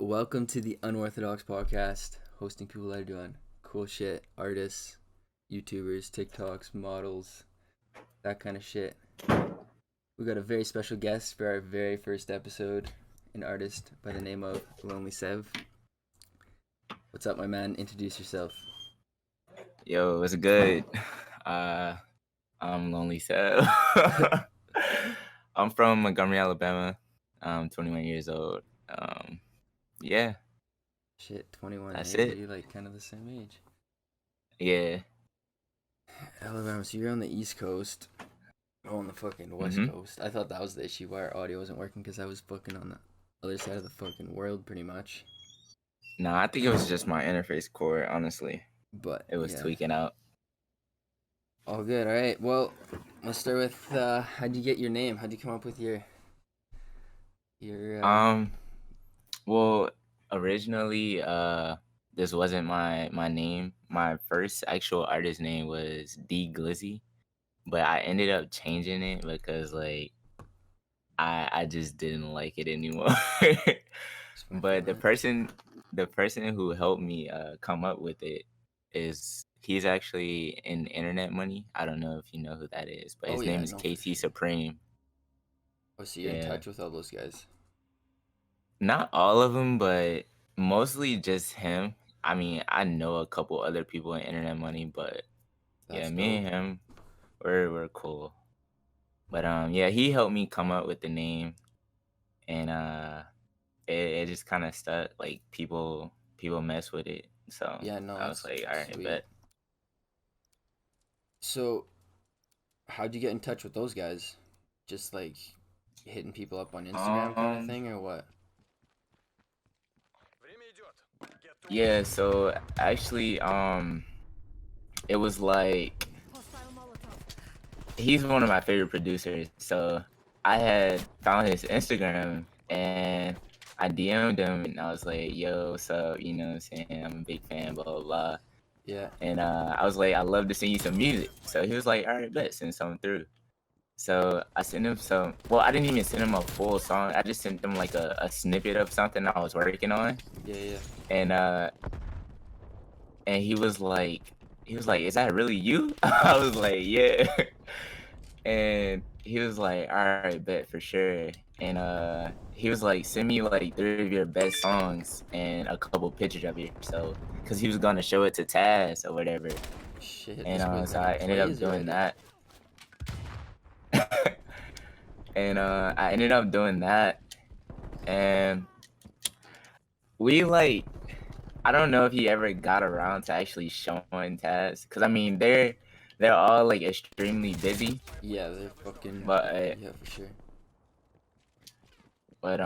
Welcome to the Unorthodox Podcast, hosting people that are doing cool shit, artists, YouTubers, TikToks, models, that kind of shit. We got a very special guest for our very first episode, an artist by the name of lonelysev. What's up, my man? Introduce yourself. Yo, what's good? I'm lonelysev. I'm from Montgomery, Alabama. I'm 21 years old. Yeah, Shit, 21. that's Hey, it. you're like kind of the same age. Yeah. Alabama, so you're on the East Coast. Oh, on the fucking West Coast. I thought that was the issue why our audio wasn't working because I was fucking on the other side of the fucking world pretty much. No, I think it was just my interface cord, honestly. But It was yeah. tweaking out. All good. All right. Well, let's start with how'd you get your name? How'd you come up with your Well, originally, this wasn't my name. My first actual artist name was D Glizzy, but I ended up changing it because I just didn't like it anymore. But the person who helped me come up with it he's actually in Internet Money. I don't know if you know who that is, but his name is KC Supreme. Oh, so you're in touch with all those guys? Not all of them, but mostly just him. I mean, I know a couple other people in Internet Money, but That's me and him, we're cool. But yeah, he helped me come up with the name, and it just kind of stuck. Like people mess with it, so yeah, no, I was like, all right, sweet. bet. So, how'd you get in touch with those guys? Just like hitting people up on Instagram kind of thing, or what? Yeah, so actually, it was like he's one of my favorite producers. So I had found his Instagram and I DM'd him and I was like, yo, what's up? You know what I'm saying? I'm a big fan, blah, blah, blah. Yeah. And I was like, I'd love to send you some music. So he was like, all right, bet, send something through. So I sent him some, well, I didn't even send him a full song. I just sent him like a snippet of something I was working on. Yeah. And he was like, is that really you? I was like, yeah. And he was like, all right, bet for sure. And he was like, send me like 3 of your best songs and a couple pictures of yourself, because he was gonna show it to Taz or whatever. Shit. And so I ended up doing that. And I ended up doing that, and we like, I don't know if he ever got around to actually showing Taz, because I mean they're all like extremely busy. Yeah, they're fucking. But yeah, for sure. But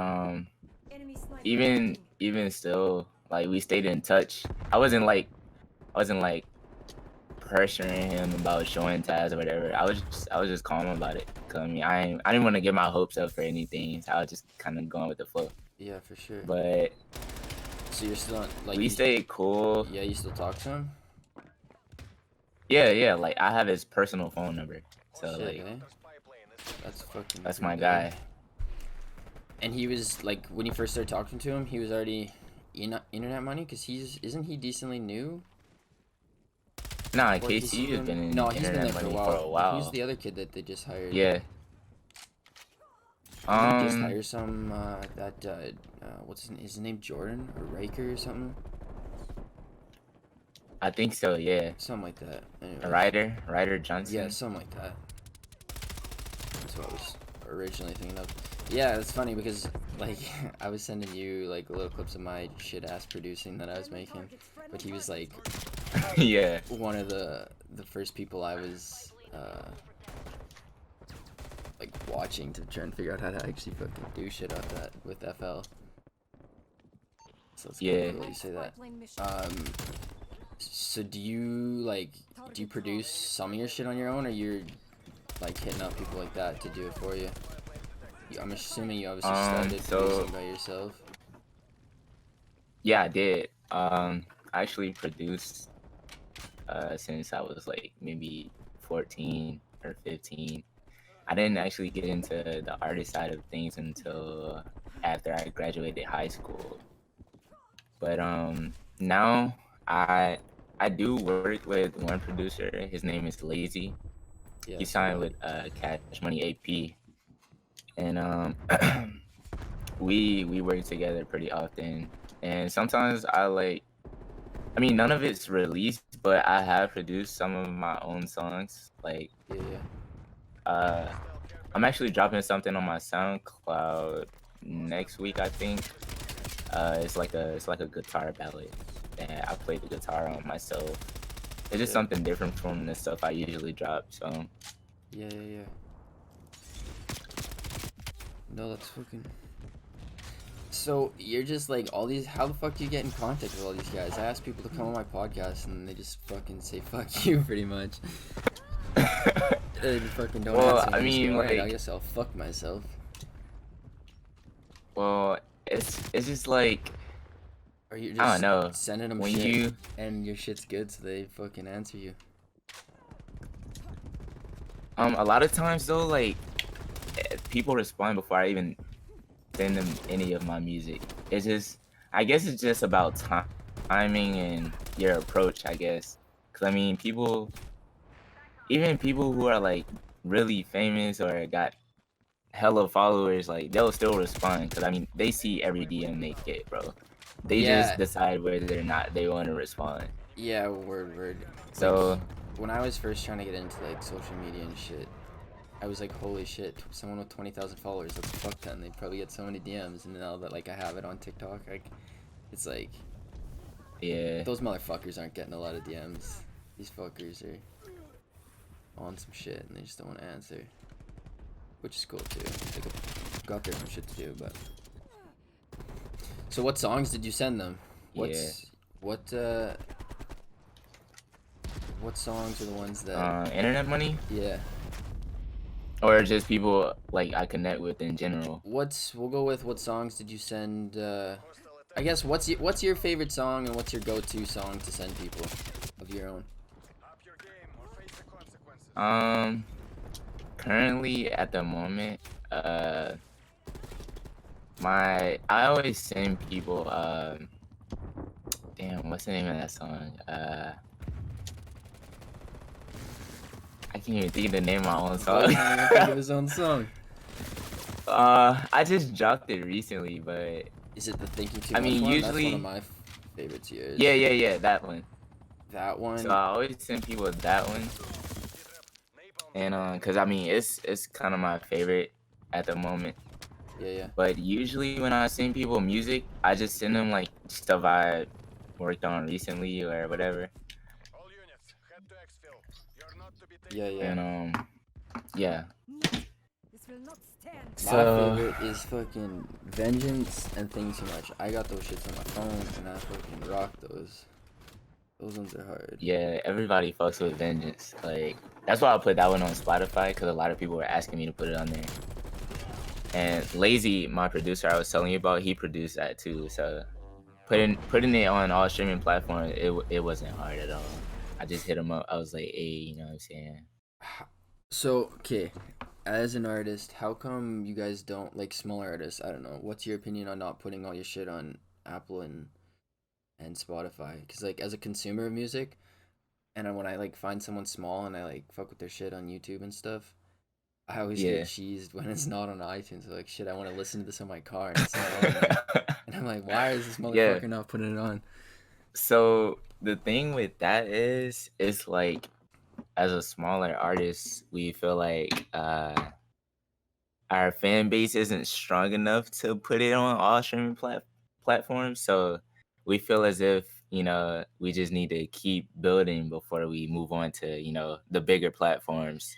even still, like, we stayed in touch. I wasn't like pressuring him about showing Taz or whatever. I was just calm about it. Cause I mean, I didn't want to get my hopes up for anything. So I was just kind of going with the flow. Yeah, for sure. But so you're still like, we stayed cool. Yeah, you still talk to him? Yeah. Like, I have his personal phone number. So shit, like, that's my guy. And he was like, when you first started talking to him, he was already in Internet Money, because isn't he decently new? Nah, KC has been in Internet Money for a while. Who's the other kid that they just hired? Yeah. Just hire some what's his name, Jordan or Riker or something? I think so, yeah. Something like that. Anyways. Ryder Johnson. Yeah, something like that. That's what I was originally thinking of. Yeah, it's funny because like I was sending you like little clips of my shit ass producing that I was making, but he was like yeah, one of the first people I was like watching to try and figure out how to actually fucking do shit on that with FL. So it's yeah. cool you say that. So do you produce some of your shit on your own, or you're like hitting up people like that to do it for you? I'm assuming you obviously started producing by yourself. Yeah, I did. I actually produced since I was like maybe 14 or 15. I didn't actually get into the artist side of things until after I graduated high school. But now I do work with one producer. His name is Lazy. Yeah, He I saw signed that. with Cash Money AP, and we work together pretty often. And sometimes I mean, none of it's released, but I have produced some of my own songs. Like, Yeah. uh, I'm actually dropping something on my SoundCloud next week, I think. It's like a guitar ballad that I play the guitar on myself. It's just Shit. something different from the stuff I usually drop. So Yeah. No, that's fucking. So you're just like all these. How the fuck do you get in contact with all these guys? I ask people to come on my podcast and they just fucking say fuck you, pretty much. They just fucking don't well, answer. And I they just mean, go, alright, I like, guess I'll fuck myself. well, it's just like Or you're I don't just know. sending them When shit you and your shit's good, so they fucking answer you. a lot of times though, like people respond before I even send them any of my music. It's just I guess it's just about timing and your approach, I guess. Cause I mean, even people who are like really famous or got hella followers, like they'll still respond. Cause I mean, they see every DM they get, bro. They just Yeah, decide whether or not they want to respond. yeah, word. Like, So when I was first trying to get into, like, social media and shit, I was like, holy shit, someone with 20,000 followers, that's a fuck ton. They'd probably get so many DMs, and now that, like, I have it on TikTok, like, it's like, yeah, those motherfuckers aren't getting a lot of DMs. These fuckers are on some shit, and they just don't want to answer. Which is cool, too. They got their own shit to do, but... So what songs did you send them? yeah. What songs are the ones that... Internet money Yeah. or just people like I connect with in general. We'll go with what songs did you send, I guess what's your favorite song and what's your go-to song to send people of your own? Currently at the moment, I always send people damn, what's the name of that song? I can't even think of the name of my own Bro song. can't even think of his own song. I just dropped it recently, but Is it the Thinking Too I Much mean, one? That's one usually, of my favorites yours. yeah, that one. That one. So I always send people that one, and cause I mean, it's kind of my favorite at the moment. Yeah. But usually when I send people music, I just send them like stuff I worked on recently or whatever. Yeah. And yeah. This will not stand. My So favorite is fucking Vengeance and Thinking Too Much. I got those shits on my phone and I fucking rock those. Those ones are hard. yeah, everybody fucks with Vengeance. Like that's why I put that one on Spotify because a lot of people were asking me to put it on there. And Lazy, my producer I was telling you about, he produced that too. So putting it on all streaming platforms, it wasn't hard at all. I just hit him up. I was like, hey, you know what I'm saying? So, okay, as an artist, how come you guys don't, like, smaller artists, I don't know, what's your opinion on not putting all your shit on Apple and Spotify? Because, like, as a consumer of music, and when I, like, find someone small and I, like, fuck with their shit on YouTube and stuff, I always Yeah. get cheesed when it's not on iTunes. Like, shit, I want to listen to this on my car and it's not on there. And I'm like, why is this motherfucker not putting it on? So the thing with that is, it's like as a smaller artist, we feel like our fan base isn't strong enough to put it on all streaming platforms. So we feel as if we just need to keep building before we move on to the bigger platforms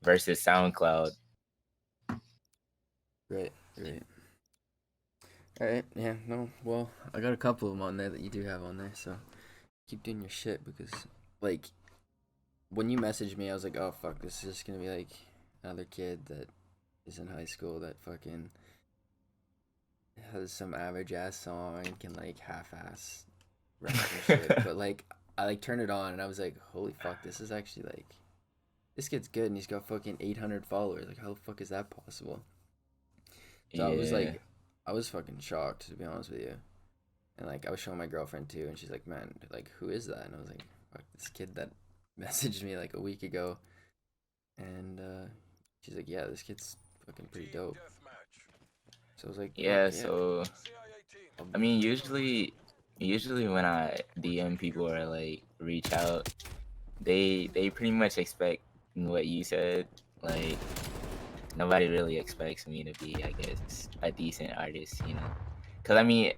versus SoundCloud. Right. Alright, yeah, no, well, I got a couple of them on there that you do have on there, so keep doing your shit because, like, when you messaged me, I was like, oh, fuck, this is just gonna be, like, another kid that is in high school that fucking has some average-ass song and can, like, half-ass rap and shit, but, like, I, like, turned it on and I was like, holy fuck, this is actually, like, this kid's good and he's got fucking 800 followers, like, how the fuck is that possible? So I was like, I was fucking shocked, to be honest with you. And like I was showing my girlfriend too, and she's like, "Man, like who is that?" And I was like, "Fuck, this kid that messaged me like a week ago." And she's like, "Yeah, this kid's fucking pretty dope." So I was like, Yeah, "Fuck, so I mean, usually when I DM people or like reach out, they pretty much expect what you said. Like nobody really expects me to be, I guess, a decent artist, you know? Cause I mean,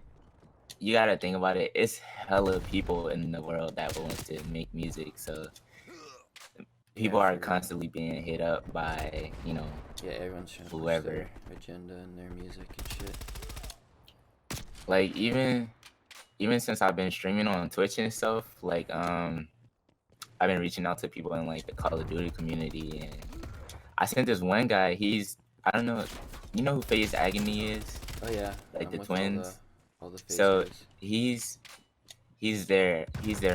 you gotta think about it. It's hella people in the world that wants to make music, so people Yeah, are for real. constantly being hit up by, you know, Yeah, everyone's trying to push whoever. their agenda and their music and shit." Like even since I've been streaming on Twitch and stuff, like I've been reaching out to people in like the Call of Duty community, and I sent this one guy. I don't know, you know who FaZe Agony is? Oh yeah, Like I'm the with twins. all the FaZe So guys. he's their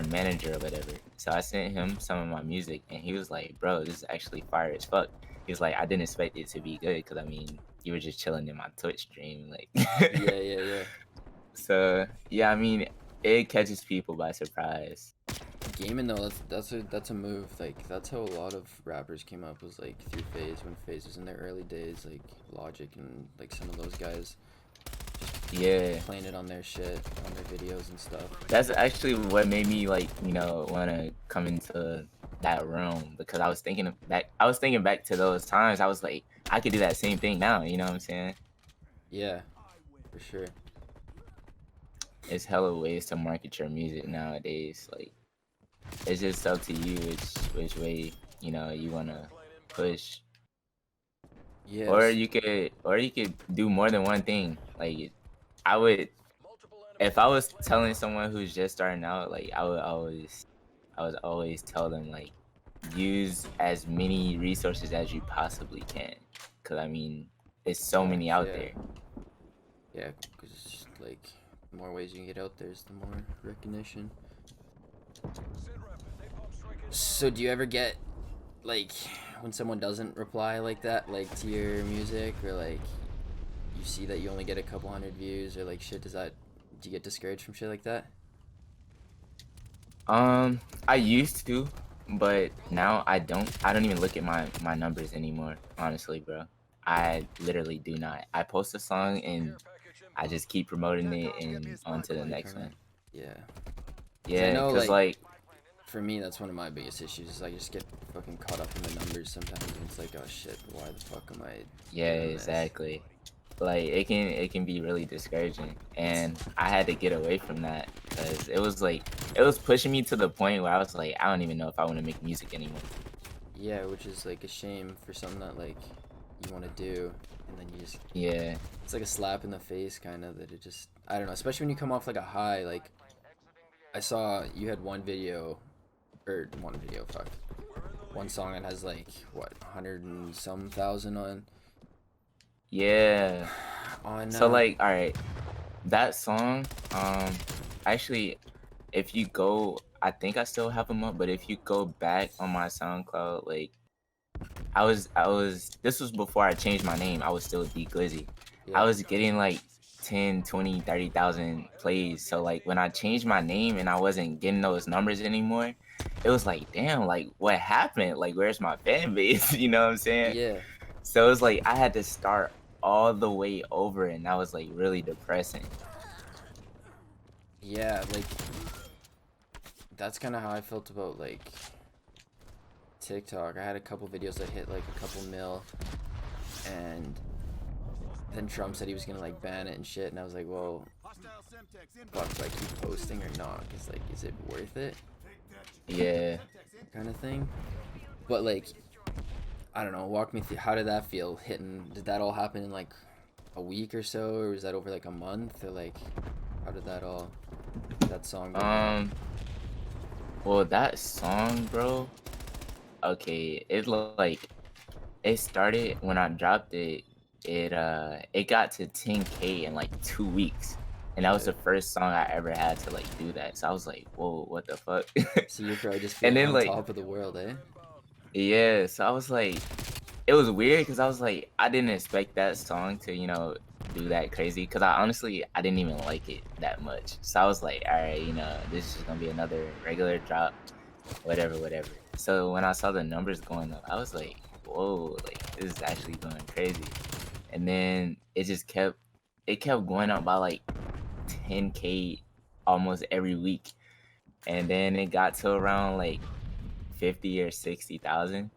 manager or whatever. So I sent him some of my music, and he was like, "Bro, this is actually fire as fuck." He was like, "I didn't expect it to be good, cause I mean, you were just chilling in my Twitch stream, like." Yeah. So yeah, I mean, it catches people by surprise. Gaming though, that's a move. Like that's how a lot of rappers came up, was like through FaZe, when FaZe was in their early days, like Logic and like some of those guys Yeah, playing it on their shit, on their videos and stuff. that's actually what made me like, you know, want to come into that realm, because I was thinking back to those times. I was like, I could do that same thing now. You know what I'm saying? Yeah, for sure. It's hella ways to market your music nowadays. Like, it's just up to you which way, you know, you wanna push. Yes. Or you could do more than one thing. Like, I would, if I was telling someone who's just starting out, like I would always tell them, like, use as many resources as you possibly can, cause I mean, there's so many out there. Yeah, because like the more ways you can get out there, is the more recognition. So do you ever get like when someone doesn't reply like that, like to your music, or like you see that you only get a couple hundred views or like shit? Do you get discouraged from shit like that? I used to, but now I don't even look at my numbers anymore, honestly, bro. I literally do not. I post a song and I just keep promoting it and on to the next one. Yeah. Yeah, know, cause like for me, that's one of my biggest issues. Is I just get fucking caught up in the numbers sometimes, and it's like, oh shit, why the fuck am I? yeah, doing this? exactly. Like it can be really discouraging, and I had to get away from that, because it was pushing me to the point where I was like, I don't even know if I want to make music anymore. Yeah, which is like a shame for something that like you want to do, and then you just, Yeah, it's like a slap in the face, kind of, that it just, I don't know. Especially when you come off like a high. Like I saw you had one song that has like what 100 and some thousand on. yeah. On So like, all right, that song, actually, if you go, I think I still have them up, but if you go back on my SoundCloud, like, this was before I changed my name. I was still D Glizzy. yeah. I was getting like 10, 20, 30,000 plays. So like when I changed my name and I wasn't getting those numbers anymore, it was like, damn, like what happened? Like, where's my fan base? You know what I'm saying? Yeah. So it was like I had to start all the way over, and that was like really depressing. Yeah, like that's kind of how I felt about like TikTok. I had a couple videos that hit like a couple mil, and then Trump said he was gonna like ban it and shit, and I was like, well, fuck, do I keep posting or not? Cause like, is it worth it? Yeah. Kind of thing. But like, I don't know. Walk me through. How did that feel? Did that all happen in like a week or so, or was that over like a month, or like, how did that song go? Well, that song, bro. Okay, it started when I dropped it. It got to 10K in like 2 weeks, and that was the first song I ever had to like do that. So I was like, whoa, what the fuck? So you're probably just And feeling then on like, top of the world, eh? yeah. So I was like, it was weird because I was like, I didn't expect that song to, do that crazy. Because I didn't even like it that much. So I was like, all right, this is just gonna be another regular drop, whatever, whatever. So when I saw the numbers going up, I was like, whoa, like this is actually going crazy. And then it kept going up by like 10K almost every week. And then it got to around like 50 or 60,000,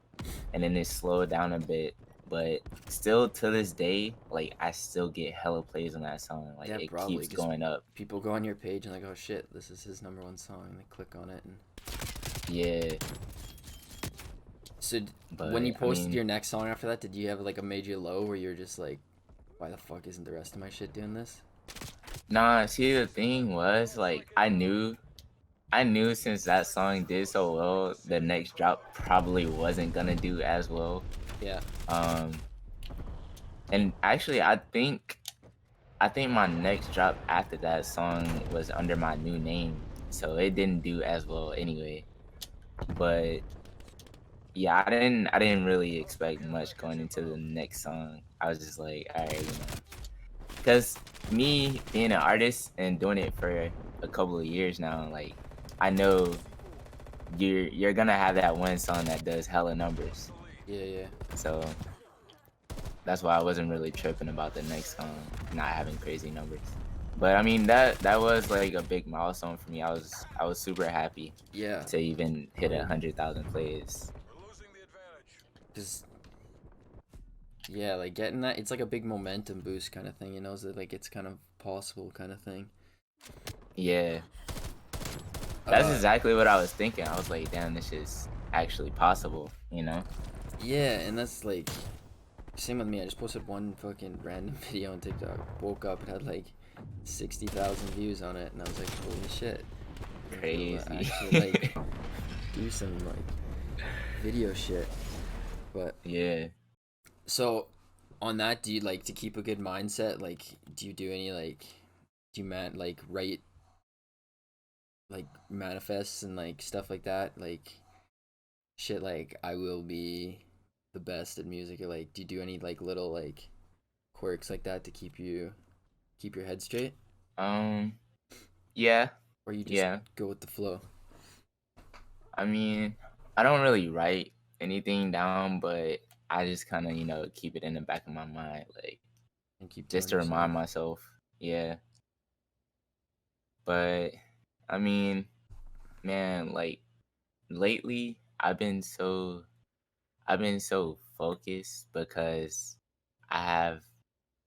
and then it slowed down a bit. But still to this day, like I still get hella plays on that song. Like it probably, keeps 'cause going up. People go on your page and like, oh shit, this is his number one song, and they click on it. And Yeah. so But, when you posted your next song after that, did you have like a major low where you're just like, why the fuck isn't the rest of my shit doing this? Nah, see the thing was like I knew since that song did so well, the next drop probably wasn't gonna do as well. Yeah. And actually I think my next drop after that song was under my new name, so it didn't do as well anyway. But yeah, I didn't really expect much going into the next song. I was just like, all right, because me being an artist and doing it for a couple of years now, like I know you're gonna have that one song that does hella numbers. Yeah. So that's why I wasn't really tripping about the next song not having crazy numbers. But I mean that was like a big milestone for me. I was super happy. Yeah. To even hit 100,000 plays. Cause yeah, like getting that, it's like a big momentum boost kind of thing, so like it's kind of possible kind of thing. Yeah. That's exactly what I was thinking. I was like, damn, this is actually possible, Yeah, and that's like same with me. I just posted one fucking random video on TikTok. Woke up, it had like 60,000 views on it, and I was like, holy shit. Crazy. Actually, like, do some like video shit. But yeah. So on that, do you like to keep a good mindset? Like, do you do any like, do you write like manifests and like stuff like that? Like shit like I will be the best at music, or like do you do any like little like quirks like that to keep your head straight? Yeah. Or you just go with the flow? I mean, I don't really write anything down, but I just kind of, keep it in the back of my mind, like, And keep just to remind myself. Yeah. But I mean, man, like lately I've been so focused because I have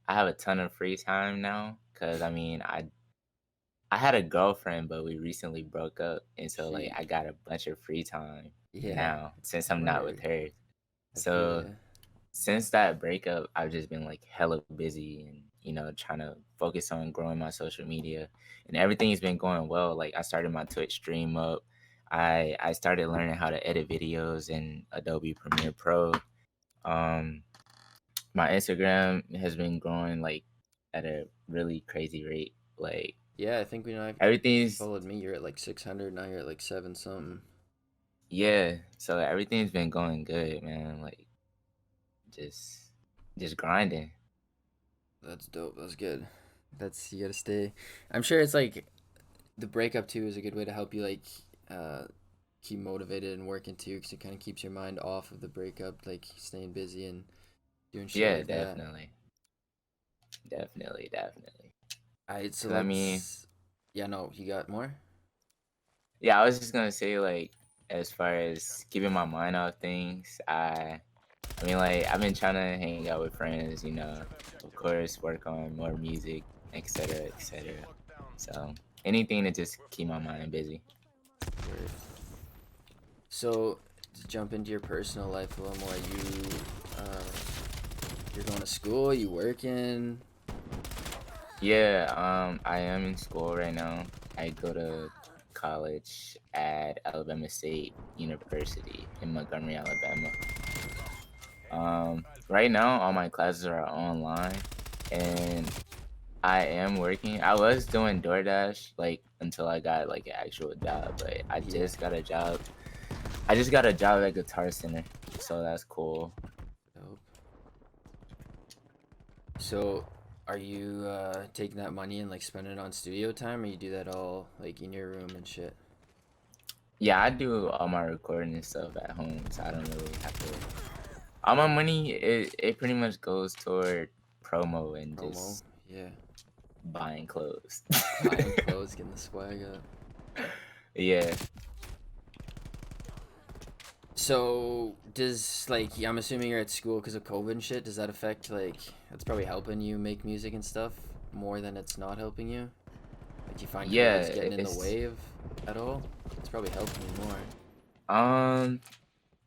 a ton of free time now, because I mean I had a girlfriend, but we recently broke up, and so like I got a bunch of free time now since I'm not with her. So since that breakup, I've just been like hella busy and trying to focus on growing my social media, and everything's been going well. Like I started my Twitch stream up. I started learning how to edit videos in Adobe Premiere Pro. My Instagram has been growing like at a really crazy rate. Like yeah, I think everything's followed me. You're at like 600 now. You're at like 7 something. Yeah, so everything's been going good, man. Like just grinding. That's dope. That's good. You gotta stay. I'm sure it's like the breakup too is a good way to help you like keep motivated and working too, because it kind of keeps your mind off of the breakup, like staying busy and doing shit. Yeah, like definitely. Definitely. Alright, so I mean, yeah, no, you got more? Yeah, I was just gonna say, like, as far as keeping my mind off things, I mean, like, I've been trying to hang out with friends, of course, work on more music, etc., etc. So anything to just keep my mind busy. Word. So to jump into your personal life a little more, you're going to school, you working? Yeah, I am in school right now. I go to college at Alabama State University in Montgomery, Alabama. Right now all my classes are online, and I am working. I was doing DoorDash like until I got like an actual job, but I just got a job. I just got a job at Guitar Center, so that's cool. Dope. So, are you taking that money and like spending it on studio time, or you do that all like in your room and shit? Yeah, I do all my recording and stuff at home, so I don't really have to. All my money, it pretty much goes toward promo and Promo, just yeah. buying clothes. Buying clothes, getting the swag up. Yeah. So, does like I'm assuming you're at school because of COVID and shit. Does that affect like that's probably helping you make music and stuff more than it's not helping you? Like, do you find Yeah, COVID's getting in the it's way of at all? It's probably helping you more.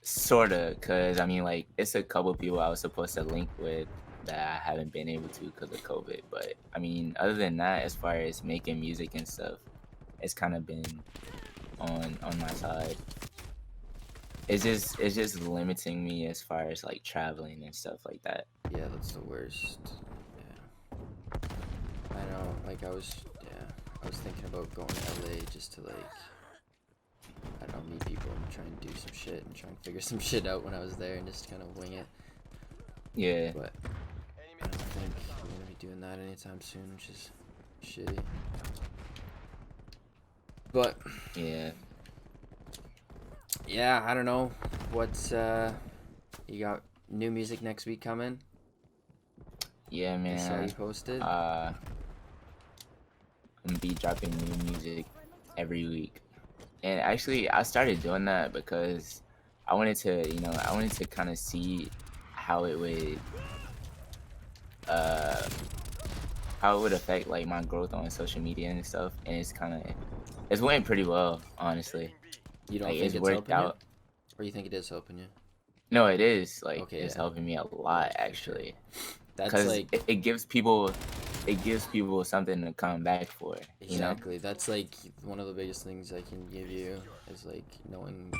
sorta, cause I mean, like, it's a couple people I was supposed to link with that I haven't been able to because of COVID. But I mean, other than that, as far as making music and stuff, it's kind of been on my side. It's just limiting me as far as like traveling and stuff like that. Yeah, that's the worst. Yeah. I know, like I was thinking about going to LA just to like, I don't know, meet people and try and do some shit and try and figure some shit out when I was there and just kind of wing it. Yeah. But I don't think I'm gonna be doing that anytime soon, which is shitty. But yeah, I don't know. What's you got new music next week coming? Yeah, man. I saw you posted. I'm gonna be dropping new music every week. And actually, I started doing that because I wanted to kind of see how it would affect like my growth on social media and stuff. And it's went pretty well, honestly. You don't Like, think it's it's worked helping out. you? Or you think it is helping you? No, it is. Like, Okay, it's yeah. helping me a lot, For sure. actually. That's Because like it gives people something to come back for, you know? exactly. That's like one of the biggest things I can give you is like knowing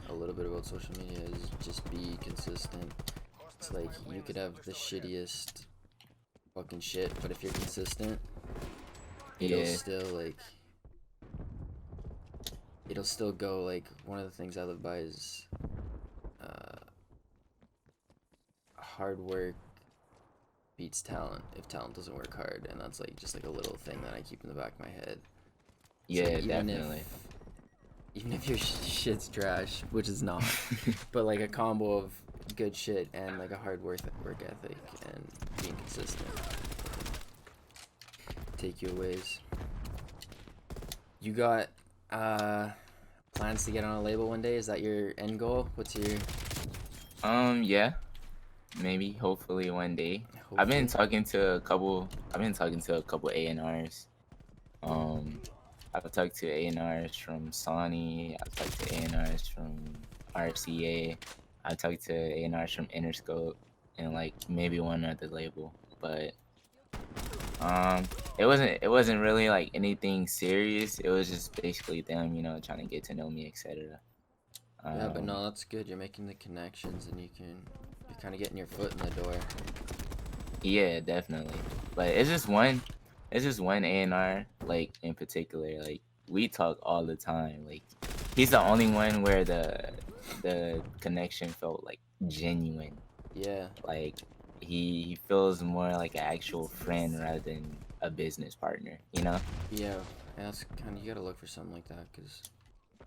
a little bit about social media is just be consistent. It's like you could have the shittiest fucking shit, but if you're consistent, it'll Yeah. still like it'll still go. Like one of the things I live by is hard work beats talent if talent doesn't work hard, and that's like just like a little thing that I keep in the back of my head. It's Yeah, like, definitely. even if your shit's trash, which is not, but like a combo of good shit and like a hard work ethic and being consistent take you a ways. You got plans to get on a label one day? Is that your end goal? What's your Yeah, maybe, hopefully one day. I've been talking to a couple A&Rs. I've talked to A&Rs from Sony. I've talked to A&Rs from RCA. I've talked to A&Rs from Interscope and like maybe one other label. But it wasn't really like anything serious. It was just basically them, trying to get to know me, etc. Yeah, but no, that's good. You're making the connections and you're kind of getting your foot in the door. Yeah, definitely. But it's just one A&R, like, in particular. Like, we talk all the time. Like, he's the only one where the connection felt like genuine. Yeah. Like, he feels more like an actual friend rather than a business partner, you know? Yeah, and that's kind of, you gotta look for something like that, because you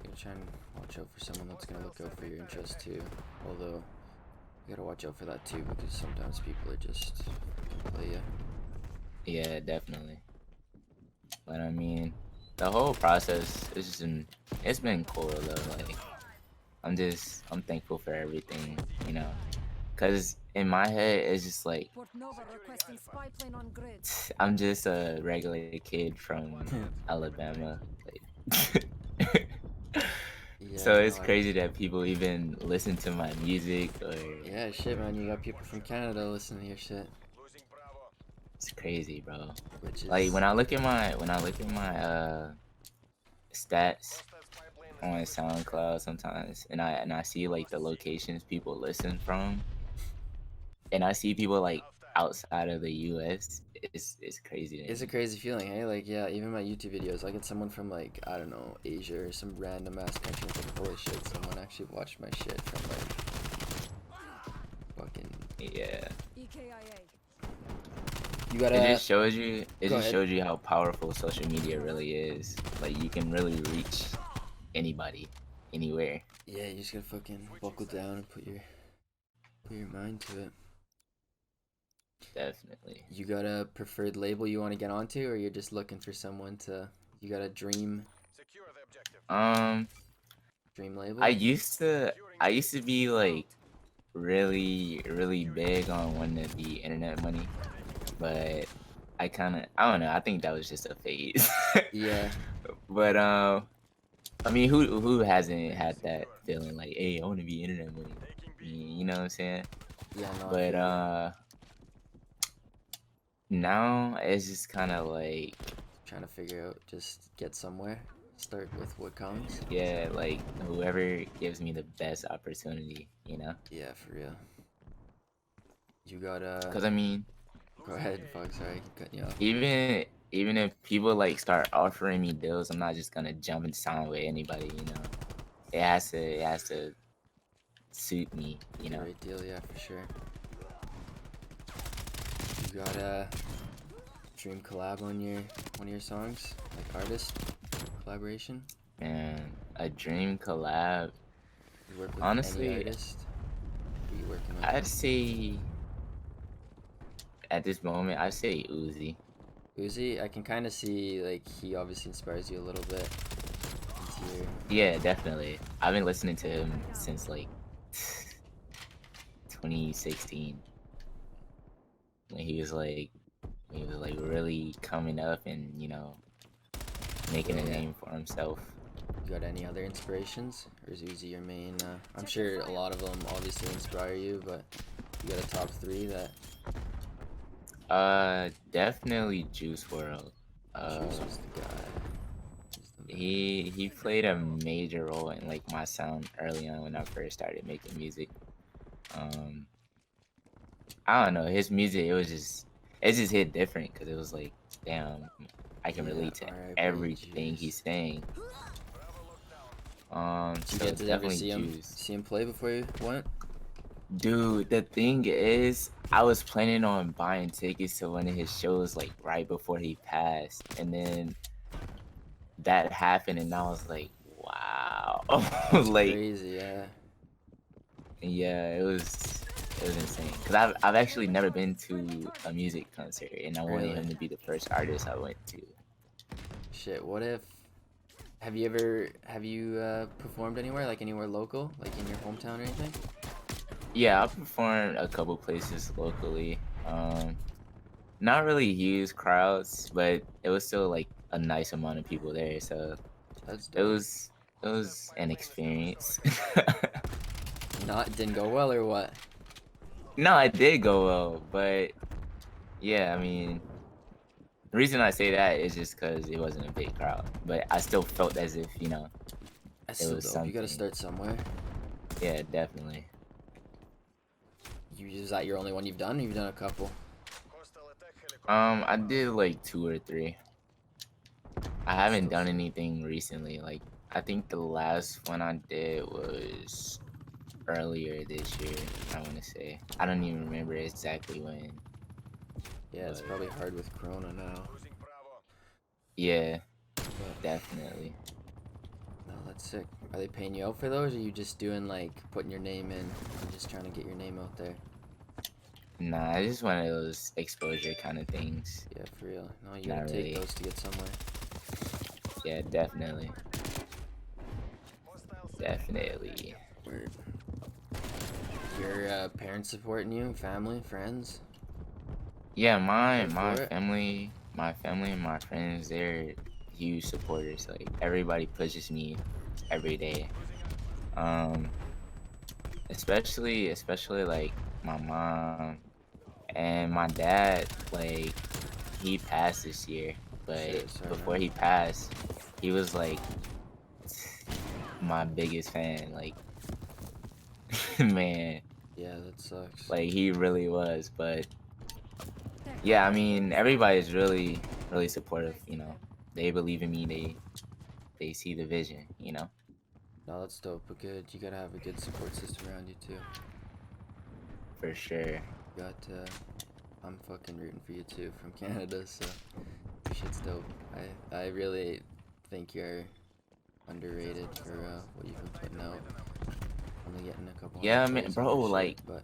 gotta try and watch out for someone that's gonna look out for your interests too. Although, you gotta watch out for that too, because sometimes people are just gonna play you. Yeah, definitely. But I mean, the whole process it's been cool though. Like, I'm thankful for everything, cause in my head it's just like Port Nova requesting spy plane on grid. I'm just a regular kid from Alabama. Like, Yeah, so it's no, crazy that people even listen to my music or yeah, shit, man. You got people from Canada listening to your shit, it's crazy, bro. which is Like when I look at my stats on SoundCloud sometimes, and I see like the locations people listen from, and I see people like outside of the U.S. It's crazy. To it's a me. crazy feeling, hey? Like, yeah, even my YouTube videos, I get someone from like, I don't know, Asia or some random ass country. It's like, holy shit, someone actually watched my shit from like fucking Yeah. EKIA. You It gotta. just shows you. It Go just ahead. shows you how powerful social media really is. Like you can really reach anybody, anywhere. Yeah, you just gotta fucking buckle down and put your mind to it. Definitely. You got a preferred label you want to get onto, or you're just looking for someone to? You got a dream label? I used to be like really big on wanting to be internet money, but I don't know. I think that was just a phase. Yeah. But I mean, who hasn't had that feeling like, hey, I want to be internet money? You know what I'm saying? Yeah. No. I But feel you. now it's just kind of like, Trying to figure out, just get somewhere. Start with what comes. yeah, like whoever gives me the best opportunity, you know? Yeah, for real. You got Cause I mean, Go ahead, fuck. Sorry, I keep cutting you off. even if people like start offering me deals, I'm not just gonna jump and sign with anybody, you know? It has to suit me, you know? Great deal, yeah, for sure. You got a dream collab on one of your songs, like artist collaboration? And a dream collab. You work with Honestly, any artist? Who you working with? I'd say at this moment, I'd say Uzi. Uzi, I can kind of see, like, he obviously inspires you a little bit. Into your... Yeah, definitely. I've been listening to him since like 2016 when he was like really coming up and making a name for himself. You got any other inspirations, or is Uzi your main? I'm sure a lot of them obviously inspire you, but you got a top 3 that. Definitely Juice WRLD. Juice was the guy. He played a major role in like my sound early on when I first started making music. I don't know, his music, it just hit different because it was like, damn, I can relate to R.I.P. everything Juice. he's saying. Did you So get to ever definitely see Juice. him play before you went? Dude, the thing is, I was planning on buying tickets to one of his shows like right before he passed, and then that happened, and I was like, wow. Like, Crazy, yeah. yeah, it was insane. Cause I've actually never been to a music concert, and I wanted him Really? to be the first artist I went to. Shit, what if? Have you performed anywhere, like anywhere local, like in your hometown or anything? Yeah, I performed a couple places locally. Not really huge crowds, but it was still like a nice amount of people there, so That's it dope. was an experience. Didn't go well or what? No, it did go well, but yeah, I mean, the reason I say that is just because it wasn't a big crowd, but I still felt as if That's it still was dope. something. You gotta start somewhere. Yeah, definitely. Is that your only one you've done? Or you've done a couple. I did like 2 or 3. I haven't done anything recently. Like, I think the last one I did was earlier this year, I want to say. I don't even remember exactly when. Yeah, it's probably hard with Corona now. Yeah, But definitely. no, that's sick. Are they paying you out for those, or are you just doing like putting your name in and just trying to get your name out there? Nah, it's just one of those exposure kind of things. Yeah, for real. No, you Not gotta take really. those to get somewhere. Yeah, definitely. Definitely. Word. Your parents supporting you, family, friends? Yeah, my For it? family, and my friends, they're huge supporters. Like, everybody pushes me every day. Especially like my mom and my dad. Like, he passed this year, but Shit, sorry, before man. he passed, he was like my biggest fan. Like, man, Yeah, that sucks. like he really was. But yeah, I mean, everybody's really supportive. They believe in me. They see the vision. No, that's dope, but good. You gotta have a good support system around you too. For sure. got I'm fucking rooting for you too from Canada, so your shit's dope. I really think you're underrated for what you've been putting out. Only getting a couple. Yeah, hundred man, plays bro. on your shit, Like, but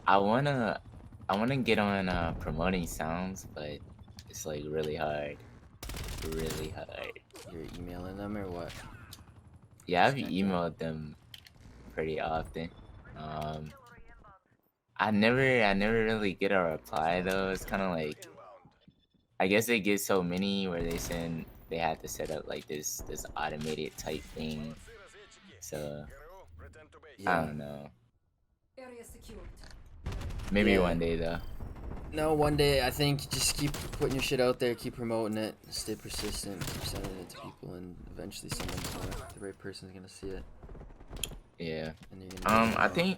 I wanna get on promoting sounds, but it's like really hard. Really hard. you're emailing them or what? Yeah, I've Just emailed them pretty often. I never really get a reply though. It's kind of like, I guess they get so many where they have to set up like this automated type thing. So I don't know. Area secured. Maybe Yeah. one day though. No, one day I think just keep putting your shit out there, keep promoting it, stay persistent, keep sending it to people, and eventually the right person's gonna see it. Yeah. And you're gonna I think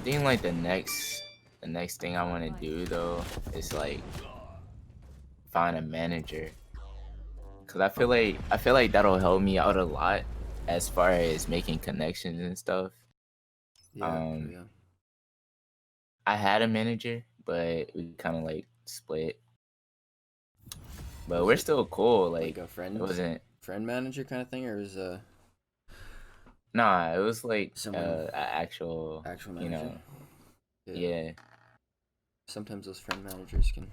like the next thing I want to do though is like find a manager, cause I feel like that'll help me out a lot as far as making connections and stuff. yeah. I had a manager, but we kind of like split. But we're still cool. Like a It friend wasn't. friend manager kind of thing, or was Nah, it was like Someone- a actual actual you manager? know. Yeah. Sometimes those friend managers can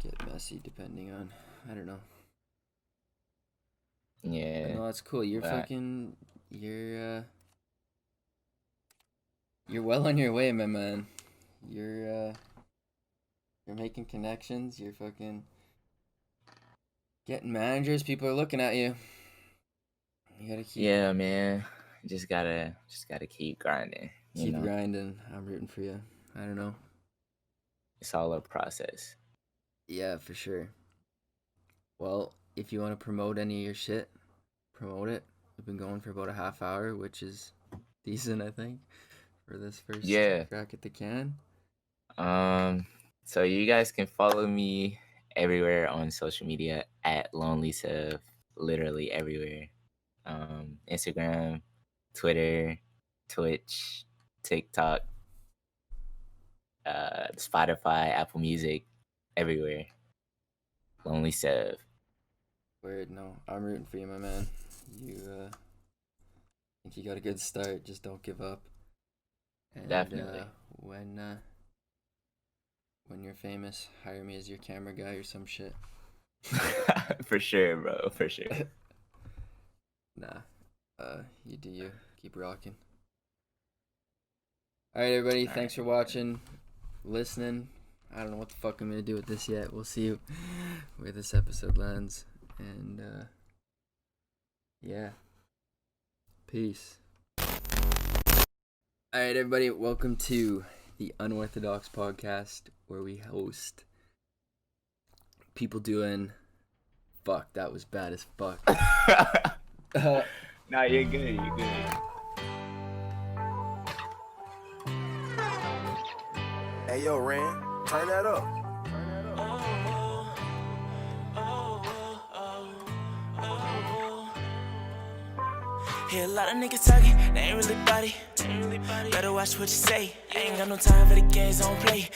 get messy depending on, I don't know. Yeah. No, that's cool. You're but- you're well on your way, my man. You're making connections. You're fucking getting managers. People are looking at you. You gotta keep Yeah, man. Just gotta keep grinding. You keep know, grinding. I'm rooting for you. I don't know. it's all a process. Yeah, for sure. Well, if you want to promote any of your shit, promote it. We've been going for about a half hour, which is decent, I think, for this first Yeah. crack at the can. So you guys can follow me everywhere on social media at lonelysev, literally everywhere. Instagram, Twitter, Twitch, TikTok, Spotify, Apple Music, everywhere. lonelysev. Word, no, I'm rooting for you, my man. You, think you got a good start. Just don't give up. And, Definitely. When you're famous, hire me as your camera guy or some shit. For sure, bro. For sure. Nah, you do you. Keep rocking. Alright, everybody, thanks for watching, listening. I don't know what the fuck I'm gonna do with this yet. We'll see where this episode lands. And, yeah. Peace. Alright, everybody, welcome to the Unorthodox Podcast, where we host people doing. Fuck, that was bad as fuck. Nah, you're good. You're good. Hey, yo, Ren, turn that up. Hear a lot of niggas talking, they ain't really body. Better watch what you say. I ain't got no time for the games, don't play.